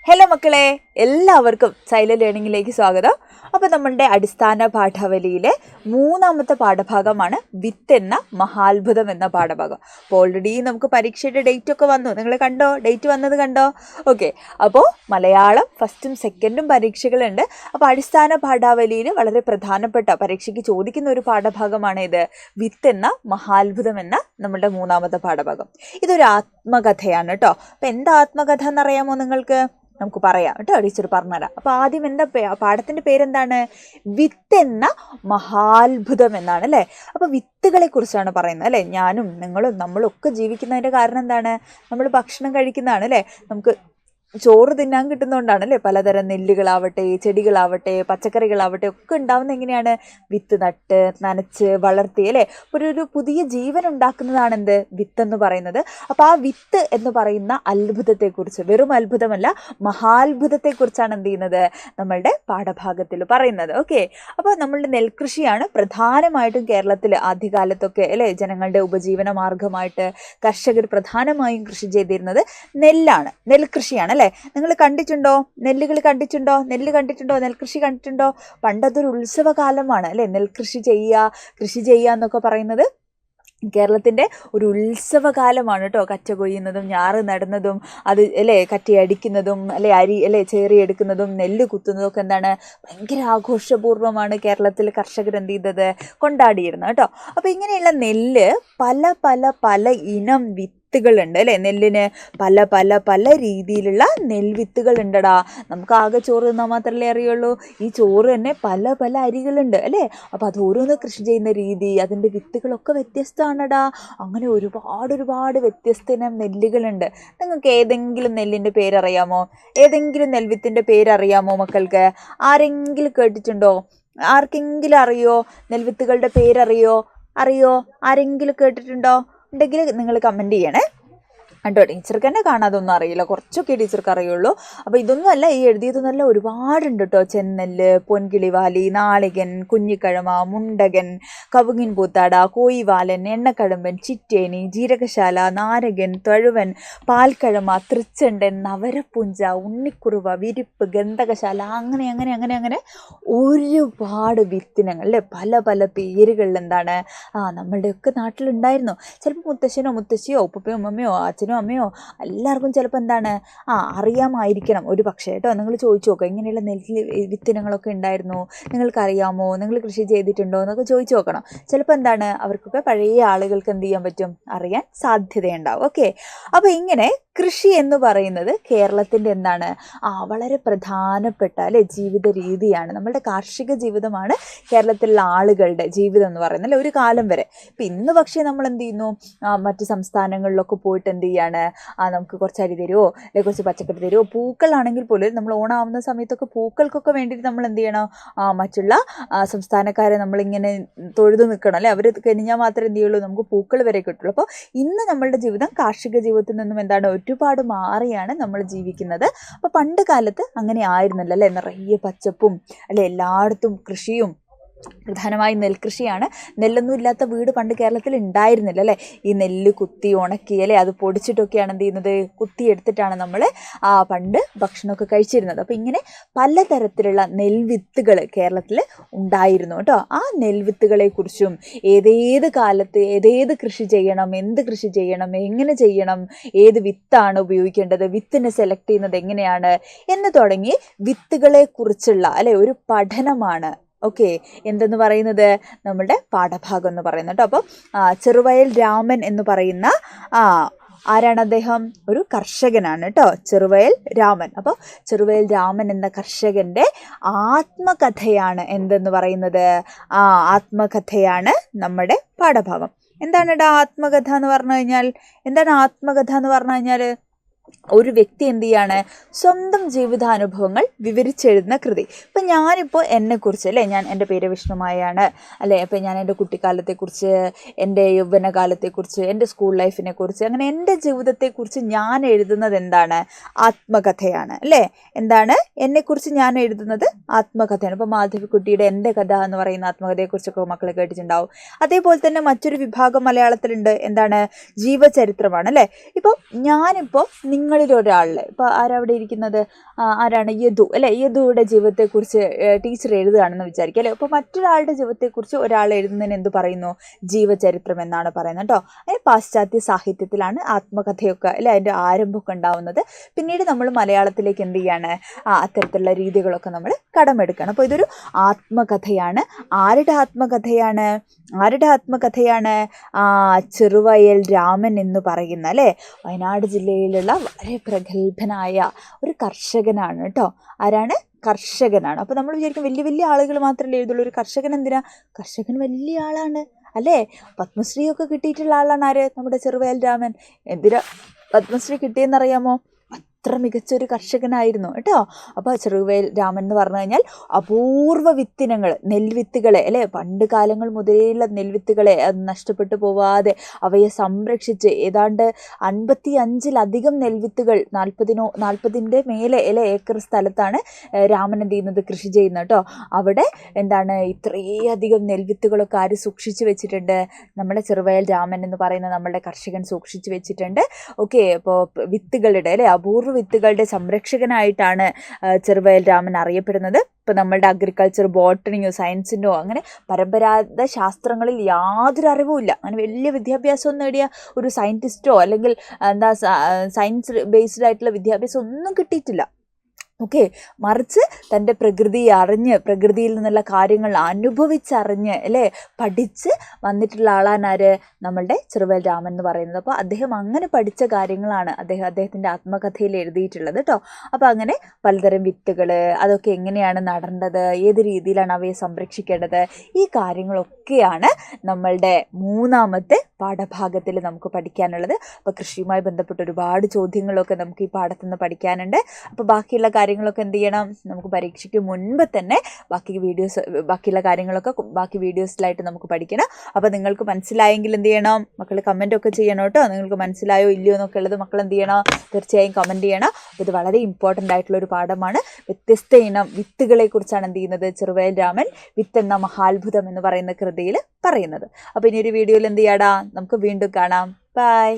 Hello മക്കളെ, എല്ലാവർക്കും silent ലേണിംഗിലേക്ക് സ്വാഗതം. അപ്പോൾ നമ്മളുടെ അടിസ്ഥാന പാഠാവലിയിലെ മൂന്നാമത്തെ പാഠഭാഗമാണ് വിത്ത് എന്ന മഹാത്ഭുതം എന്ന പാഠഭാഗം. അപ്പോൾ ഓൾറെഡി നമുക്ക് പരീക്ഷയുടെ ഡേറ്റ് ഒക്കെ വന്നു. നിങ്ങൾ കണ്ടോ? ഡേറ്റ് വന്നത് കണ്ടോ? ഓക്കെ. അപ്പോൾ മലയാളം ഫസ്റ്റും സെക്കൻഡും പരീക്ഷകളുണ്ട്. അപ്പോൾ അടിസ്ഥാന പാഠാവലിയിൽ വളരെ പ്രധാനപ്പെട്ട പരീക്ഷയ്ക്ക് ചോദിക്കുന്ന ഒരു പാഠഭാഗമാണ് ഇത്, വിത്ത് എന്ന മഹാത്ഭുതം എന്ന നമ്മുടെ മൂന്നാമത്തെ പാഠഭാഗം. ഇതൊരു ആത്മകഥയാണ് കേട്ടോ. അപ്പോൾ എന്താ ആത്മകഥ എന്നറിയാമോ നിങ്ങൾക്ക്? നമുക്ക് പറയാം കേട്ടോ, ടീച്ചർ പറഞ്ഞുതരാം. അപ്പോൾ ആദ്യം എന്താ പാഠത്തിൻ്റെ പേരെന്താണ്? വിത്ത് എന്ന മഹാത്ഭുതം എന്നാണ് അല്ലേ. അപ്പോൾ വിത്തുകളെ കുറിച്ചാണ് പറയുന്നത് അല്ലേ. ഞാനും നിങ്ങളും നമ്മളൊക്കെ ജീവിക്കുന്നതിൻ്റെ കാരണം എന്താണ്? നമ്മൾ ഭക്ഷണം കഴിക്കുന്നതാണ് അല്ലേ. നമുക്ക് ചോറ് തിന്നാൻ കിട്ടുന്നതുകൊണ്ടാണ് അല്ലേ. പലതരം നെല്ലുകളാവട്ടെ, ചെടികളാവട്ടെ, പച്ചക്കറികളാവട്ടെ ഒക്കെ ഉണ്ടാവുന്ന എങ്ങനെയാണ്? വിത്ത് നട്ട് നനച്ച് വളർത്തി അല്ലേ. ഒരു പുതിയ ജീവൻ ഉണ്ടാക്കുന്നതാണ് എന്ത്? വിത്ത് എന്ന് പറയുന്നത്. അപ്പോൾ ആ വിത്ത് എന്ന് പറയുന്ന അത്ഭുതത്തെക്കുറിച്ച്, വെറും അത്ഭുതമല്ല മഹാത്ഭുതത്തെക്കുറിച്ചാണ് എന്ത് ചെയ്യുന്നത്? നമ്മളുടെ പാഠഭാഗത്തിൽ പറയുന്നത്. ഓക്കെ. അപ്പോൾ നമ്മളുടെ നെൽകൃഷിയാണ് പ്രധാനമായിട്ടും കേരളത്തിൽ ആദ്യകാലത്തൊക്കെ അല്ലേ ജനങ്ങളുടെ ഉപജീവന മാർഗമായിട്ട് കർഷകർ പ്രധാനമായും കൃഷി ചെയ്തിരുന്നത് നെല്ലാണ്, നെൽകൃഷിയാണ് അല്ലേ. നിങ്ങൾ കണ്ടിട്ടുണ്ടോ? നെല്ലുകൾ കണ്ടിട്ടുണ്ടോ? നെല്ല് കണ്ടിട്ടുണ്ടോ? നെൽകൃഷി കണ്ടിട്ടുണ്ടോ? പണ്ടതൊരു ഉത്സവകാലമാണ് അല്ലേ. നെൽകൃഷി ചെയ്യുക എന്നൊക്കെ പറയുന്നത് കേരളത്തിൻ്റെ ഒരു ഉത്സവകാലമാണ് കേട്ടോ. കറ്റ കൊയ്യുന്നതും ഞാറ് നടുന്നതും അത് അല്ലേ കറ്റയടിക്കുന്നതും അല്ലെ അരി അല്ലെ ചേറിയെടുക്കുന്നതും നെല്ല് കുത്തുന്നതും ഒക്കെ എന്താണ്? ഭയങ്കര ആഘോഷപൂർവ്വമാണ് കേരളത്തിൽ കർഷകർ എന്ത് ചെയ്തത്? കൊണ്ടാടിയിരുന്നത് കേട്ടോ. അപ്പോൾ ഇങ്ങനെയുള്ള നെല്ല് പല പല പല ഇനം വിത്തുകളുണ്ട് അല്ലേ. നെല്ലിന് പല പല പല രീതിയിലുള്ള നെൽവിത്തുകൾ ഉണ്ടടാ. നമുക്ക് ആകെ ചോറ് തിന്നാൽ മാത്രമല്ലേ അറിയുള്ളൂ. ഈ ചോറ് തന്നെ പല പല അരികളുണ്ട് അല്ലേ. അപ്പോൾ അത് ഓരോന്ന് കൃഷി ചെയ്യുന്ന രീതി, അതിൻ്റെ വിത്തുകളൊക്കെ വ്യത്യസ്തമാണടാ. അങ്ങനെ ഒരുപാട് വ്യത്യസ്ത ഇനം നെല്ലുകളുണ്ട്. നിങ്ങൾക്ക് ഏതെങ്കിലും നെല്ലിൻ്റെ പേരറിയാമോ? ഏതെങ്കിലും നെൽവിത്തിൻ്റെ പേരറിയാമോ മക്കൾക്ക്? ആരെങ്കിലും കേട്ടിട്ടുണ്ടോ? ആർക്കെങ്കിലും അറിയോ? നെൽവിത്തുകളുടെ പേരറിയോ? ആരെങ്കിലും കേട്ടിട്ടുണ്ടോ? ഉണ്ടെങ്കിൽ നിങ്ങൾ കമൻറ്റ് ചെയ്യണേ കേട്ടോ. ടീച്ചർക്ക് തന്നെ കാണാതൊന്നും അറിയില്ല, കുറച്ചൊക്കെ ടീച്ചർക്ക് അറിയുള്ളൂ. അപ്പോൾ ഇതൊന്നും അല്ല, ഈ എഴുതിയതൊന്നുമല്ല, ഒരുപാടുണ്ട് കേട്ടോ. ചെന്നെല്ല്, പൊൻകിളിവാലി, നാളികൻ, കുഞ്ഞിക്കഴമ, മുണ്ടകൻ, കവുങ്ങിൻ പൂത്താട, കോയിവാലൻ, എണ്ണക്കഴമ്പൻ, ചിറ്റേനി, ജീരകശാല, നാരകൻ, തഴുവൻ, പാൽക്കഴമ, തൃച്ചണ്ടൻ, നവരപ്പുഞ്ച, ഉണ്ണിക്കുറുവ, വിരിപ്പ്, ഗന്ധകശാല, അങ്ങനെ ഒരുപാട് വിത്തിനങ്ങൾ അല്ലേ. പല പല പേരുകളിൽ എന്താണ് നമ്മളുടെയൊക്കെ നാട്ടിലുണ്ടായിരുന്നു. ചിലപ്പോൾ മുത്തശ്ശനോ മുത്തശ്ശിയോ ഉപ്പയോ ഉമ്മയോ അച്ഛനോ അമ്മയോ എല്ലാവർക്കും ചിലപ്പോൾ എന്താണ് അറിയാമായിരിക്കണം ഒരു പക്ഷേ കേട്ടോ. നിങ്ങൾ ചോദിച്ചു നോക്കുക, ഇങ്ങനെയുള്ള നെല്ല് വിത്തിനങ്ങളൊക്കെ ഉണ്ടായിരുന്നു, നിങ്ങൾക്കറിയാമോ? നിങ്ങൾ കൃഷി ചെയ്തിട്ടുണ്ടോ എന്നൊക്കെ ചോദിച്ചു നോക്കണം. ചിലപ്പോൾ എന്താണ് അവർക്കൊക്കെ പഴയ ആളുകൾക്ക് എന്ത് ചെയ്യാൻ പറ്റും? അറിയാൻ സാധ്യതയുണ്ടാവും. ഓക്കെ. അപ്പോൾ ഇങ്ങനെ കൃഷി എന്ന് പറയുന്നത് കേരളത്തിൻ്റെ എന്താണ് വളരെ പ്രധാനപ്പെട്ട അല്ലേ ജീവിത രീതിയാണ്. നമ്മളുടെ കാർഷിക ജീവിതമാണ് കേരളത്തിലുള്ള ആളുകളുടെ ജീവിതം എന്ന് പറയുന്നത് അല്ലേ, ഒരു കാലം വരെ. ഇപ്പം ഇന്ന് പക്ഷേ നമ്മൾ എന്ത് ചെയ്യുന്നു? മറ്റ് സംസ്ഥാനങ്ങളിലൊക്കെ പോയിട്ട് എന്ത് ചെയ്യാണ്? നമുക്ക് കുറച്ച് അരി തരുമോ, അല്ലെങ്കിൽ കുറച്ച് പച്ചക്കറി തരുമോ? പൂക്കളാണെങ്കിൽ പോലും നമ്മൾ ഓണാവുന്ന സമയത്തൊക്കെ പൂക്കൾക്കൊക്കെ വേണ്ടിയിട്ട് നമ്മൾ എന്ത് ചെയ്യണം? മറ്റുള്ള സംസ്ഥാനക്കാരെ നമ്മളിങ്ങനെ തൊഴുതു നിൽക്കണം അല്ലേ. അവർ കഴിഞ്ഞാൽ മാത്രമേ എന്ത് ചെയ്യുള്ളൂ? നമുക്ക് പൂക്കൾ വരെ കിട്ടുള്ളൂ. അപ്പോൾ ഇന്ന് നമ്മളുടെ ജീവിതം കാർഷിക ജീവിതത്തിൽ നിന്നും എന്താണ് ഒരുപാട് മാറിയാണ് നമ്മൾ ജീവിക്കുന്നത്. അപ്പോൾ പണ്ട് കാലത്ത് അങ്ങനെ ആയിരുന്നില്ല അല്ലേ. നിറയെ പച്ചപ്പും അല്ലെ, എല്ലായിടത്തും കൃഷിയും, പ്രധാനമായും നെൽകൃഷിയാണ്. നെല്ലൊന്നും ഇല്ലാത്ത വീട് പണ്ട് കേരളത്തിൽ ഉണ്ടായിരുന്നില്ല അല്ലേ. ഈ നെല്ല് കുത്തി ഉണക്കി അല്ലേ അത് പൊടിച്ചിട്ടൊക്കെയാണ് എന്ത് ചെയ്യുന്നത്? കുത്തിയെടുത്തിട്ടാണ് നമ്മൾ പണ്ട് ഭക്ഷണമൊക്കെ കഴിച്ചിരുന്നത്. അപ്പോൾ ഇങ്ങനെ പലതരത്തിലുള്ള നെൽവിത്തുകൾ കേരളത്തിൽ ഉണ്ടായിരുന്നു കേട്ടോ. ആ നെൽവിത്തുകളെക്കുറിച്ചും ഏതേത് കാലത്ത് ഏതേത് കൃഷി ചെയ്യണം, എന്ത് കൃഷി ചെയ്യണം, എങ്ങനെ ചെയ്യണം, ഏത് വിത്താണ് ഉപയോഗിക്കേണ്ടത്, വിത്തിനെ സെലക്ട് ചെയ്യുന്നത് എങ്ങനെയാണ് എന്ന് തുടങ്ങി വിത്തുകളെക്കുറിച്ചുള്ള അല്ലെ ഒരു പഠനമാണ് ഓക്കെ എന്തെന്ന് പറയുന്നത് നമ്മുടെ പാഠഭാഗം എന്ന് പറയുന്നത് കേട്ടോ. അപ്പോൾ ചെറുവയൽ രാമൻ എന്ന് പറയുന്ന ആരാണ് അദ്ദേഹം? ഒരു കർഷകനാണ് കേട്ടോ, ചെറുവയൽ രാമൻ. അപ്പോൾ ചെറുവയൽ രാമൻ എന്ന കർഷകൻ്റെ ആത്മകഥയാണ് എന്തെന്ന് പറയുന്നത്? ആത്മകഥയാണ് നമ്മുടെ പാഠഭാഗം. എന്താണ് ആത്മകഥ എന്ന് പറഞ്ഞു കഴിഞ്ഞാൽ? ഒരു വ്യക്തി എന്ത് ചെയ്യാണ്? സ്വന്തം ജീവിതാനുഭവങ്ങൾ വിവരിച്ചെഴുതുന്ന കൃതി. ഇപ്പം ഞാനിപ്പോൾ എന്നെക്കുറിച്ച് അല്ലേ, എൻ്റെ പേര് വിഷ്ണുമായാണ് അല്ലേ. അപ്പം ഞാൻ എൻ്റെ കുട്ടിക്കാലത്തെക്കുറിച്ച്, എൻ്റെ യൗവനകാലത്തെക്കുറിച്ച്, എൻ്റെ സ്കൂൾ ലൈഫിനെക്കുറിച്ച്, അങ്ങനെ എൻ്റെ ജീവിതത്തെക്കുറിച്ച് ഞാൻ എഴുതുന്നത് എന്താണ്? ആത്മകഥയാണ് അല്ലേ. എന്താണ് എന്നെക്കുറിച്ച് ഞാൻ എഴുതുന്നത്? ആത്മകഥയാണ്. ഇപ്പോൾ മാധവിക്കുട്ടിയുടെ എൻ്റെ കഥ എന്ന് പറയുന്ന ആത്മകഥയെക്കുറിച്ചൊക്കെ മക്കൾ കേട്ടിട്ടുണ്ടാവും. അതേപോലെ തന്നെ മറ്റൊരു വിഭാഗം മലയാളത്തിലുണ്ട്, എന്താണ്? ജീവചരിത്രമാണ് അല്ലേ. ഇപ്പോൾ ഞാനിപ്പോൾ നിങ്ങളിൽ ഒരാളിൽ ഇപ്പോൾ ആരവിടെ ഇരിക്കുന്നത്, ആരാണ്, യദു അല്ലേ, യദുവിടെ ജീവിതത്തെക്കുറിച്ച് ടീച്ചർ എഴുതുകയാണെന്ന് വിചാരിക്കുക അല്ലേ. അപ്പോൾ മറ്റൊരാളുടെ ജീവിതത്തെക്കുറിച്ച് ഒരാൾ എഴുതുന്നതിന് എന്ത് പറയുന്നു, ജീവചരിത്രം എന്നാണ് പറയുന്നത് കേട്ടോ. അതിന് പാശ്ചാത്യ സാഹിത്യത്തിലാണ് ആത്മകഥയൊക്കെ അല്ലേ അതിൻ്റെ ആരംഭമൊക്കെ ഉണ്ടാവുന്നത്. പിന്നീട് നമ്മൾ മലയാളത്തിലേക്ക് എന്ത് ചെയ്യാണ്, അത്തരത്തിലുള്ള രീതികളൊക്കെ നമ്മൾ കടമെടുക്കണം. അപ്പോൾ ഇതൊരു ആത്മകഥയാണ്. ആരുടെ ആത്മകഥയാണ്, ചെറുവയൽ രാമൻ എന്ന് പറയുന്ന അല്ലേ വയനാട് ജില്ലയിലുള്ള വളരെ പ്രഗത്ഭനായ ഒരു കർഷകനാണ് കേട്ടോ. ആരാണ്, കർഷകനാണ്. അപ്പോൾ നമ്മൾ വിചാരിക്കും വലിയ വലിയ ആളുകൾ മാത്രമല്ലേ എഴുതുള്ളൂ, ഒരു കർഷകൻ എന്തിനാ, കർഷകൻ വലിയ ആളാണ് അല്ലേ. പത്മശ്രീയൊക്കെ കിട്ടിയിട്ടുള്ള ആളാണ് ആര്, നമ്മുടെ ചെറുവയൽ രാമൻ. എന്തിനാ പത്മശ്രീ കിട്ടിയെന്നറിയാമോ, അത്ര മികച്ചൊരു കർഷകനായിരുന്നു കേട്ടോ. അപ്പോൾ ചെറുവയൽ രാമൻ എന്ന് പറഞ്ഞു കഴിഞ്ഞാൽ അപൂർവ വിത്തിനങ്ങൾ, നെൽവിത്തുകളെ അല്ലേ, പണ്ട് കാലങ്ങൾ മുതലേയുള്ള നെൽവിത്തുകളെ അത് നഷ്ടപ്പെട്ടു പോവാതെ അവയെ സംരക്ഷിച്ച് ഏതാണ്ട് 55-ലധികം നെൽവിത്തുകൾ 40-ന്റെ മേലെ അല്ലേ ഏക്കർ സ്ഥലത്താണ് രാമൻ എന്ത് ചെയ്യുന്നത്, കൃഷി ചെയ്യുന്നത് കേട്ടോ. അവിടെ എന്താണ് ഇത്രയധികം നെൽവിത്തുകളൊക്കെ ആര് സൂക്ഷിച്ചു വെച്ചിട്ടുണ്ട്, നമ്മുടെ ചെറുവയൽ രാമൻ എന്ന് പറയുന്ന നമ്മളുടെ കർഷകൻ സൂക്ഷിച്ചു വെച്ചിട്ടുണ്ട്. ഓക്കെ, അപ്പോൾ വിത്തുകളുടെ അല്ലേ അപൂർവ വിത്തുകളുടെ സംരക്ഷകനായിട്ടാണ് ചെറുവയൽ രാമൻ അറിയപ്പെടുന്നത്. ഇപ്പോൾ നമ്മളുടെ അഗ്രികൾച്ചർ, ബോട്ടണിയോ സയൻസിൻ്റെയോ അങ്ങനെ പരമ്പരാഗത ശാസ്ത്രങ്ങളിൽ യാതൊരു അറിവുമില്ല, അങ്ങനെ വലിയ വിദ്യാഭ്യാസം നേടിയ ഒരു സയൻറ്റിസ്റ്റോ അല്ലെങ്കിൽ സയൻസ് ബേസ്ഡ് ആയിട്ടുള്ള വിദ്യാഭ്യാസം ഒന്നും കിട്ടിയിട്ടില്ല. ഓക്കെ, മറിച്ച് തൻ്റെ പ്രകൃതിയെ അറിഞ്ഞ് പ്രകൃതിയിൽ നിന്നുള്ള കാര്യങ്ങൾ അനുഭവിച്ചറിഞ്ഞ് അല്ലേ പഠിച്ച് വന്നിട്ടുള്ള ആളാണ് ആര്, നമ്മളുടെ ചെറുവയൽ രാമൻ എന്ന് പറയുന്നത്. അപ്പോൾ അദ്ദേഹം അങ്ങനെ പഠിച്ച കാര്യങ്ങളാണ് അദ്ദേഹത്തിൻ്റെ ആത്മകഥയിൽ എഴുതിയിട്ടുള്ളത് കേട്ടോ. അപ്പോൾ അങ്ങനെ പലതരം വിത്തുകൾ, അതൊക്കെ എങ്ങനെയാണ് നടേണ്ടത്, ഏത് രീതിയിലാണ് അവയെ സംരക്ഷിക്കേണ്ടത്, ഈ കാര്യങ്ങളൊക്കെയാണ് നമ്മളുടെ 3ാമത്തെ പാഠഭാഗത്തിൽ നമുക്ക് പഠിക്കാനുള്ളത്. അപ്പോൾ കൃഷിയുമായി ബന്ധപ്പെട്ട ഒരുപാട് ചോദ്യങ്ങളൊക്കെ നമുക്ക് ഈ പാഠത്തിൽ പഠിക്കാനുണ്ട്. അപ്പോൾ ബാക്കിയുള്ള കാര്യങ്ങളൊക്കെ എന്ത് ചെയ്യണം, നമുക്ക് പരീക്ഷയ്ക്ക് മുൻപ് തന്നെ ബാക്കിയുള്ള കാര്യങ്ങളൊക്കെ ബാക്കി വീഡിയോസിലായിട്ട് നമുക്ക് പഠിക്കണം. അപ്പോൾ നിങ്ങൾക്ക് മനസ്സിലായെങ്കിൽ എന്ത് ചെയ്യണം, മക്കൾ കമൻറ്റൊക്കെ ചെയ്യണം കേട്ടോ. നിങ്ങൾക്ക് മനസ്സിലായോ ഇല്ലയോ എന്നൊക്കെ ഉള്ളത് മക്കൾ എന്ത് ചെയ്യണം, തീർച്ചയായും കമൻറ്റ് ചെയ്യണം. അപ്പോൾ ഇത് വളരെ ഇമ്പോർട്ടൻ്റ് ആയിട്ടുള്ളൊരു പാഠമാണ്. വ്യത്യസ്ത ഇനം വിത്തുകളെ കുറിച്ചാണ് എന്ത് ചെയ്യുന്നത്, ചെറുവയൽ രാമൻ വിത്തെന്ന മഹാത്ഭുതം എന്ന് പറയുന്ന കൃതിയിൽ പറയുന്നത്. അപ്പോൾ ഇനിയൊരു വീഡിയോയിൽ എന്ത് ചെയ്യാടാ, നമുക്ക് വീണ്ടും കാണാം. ബൈ.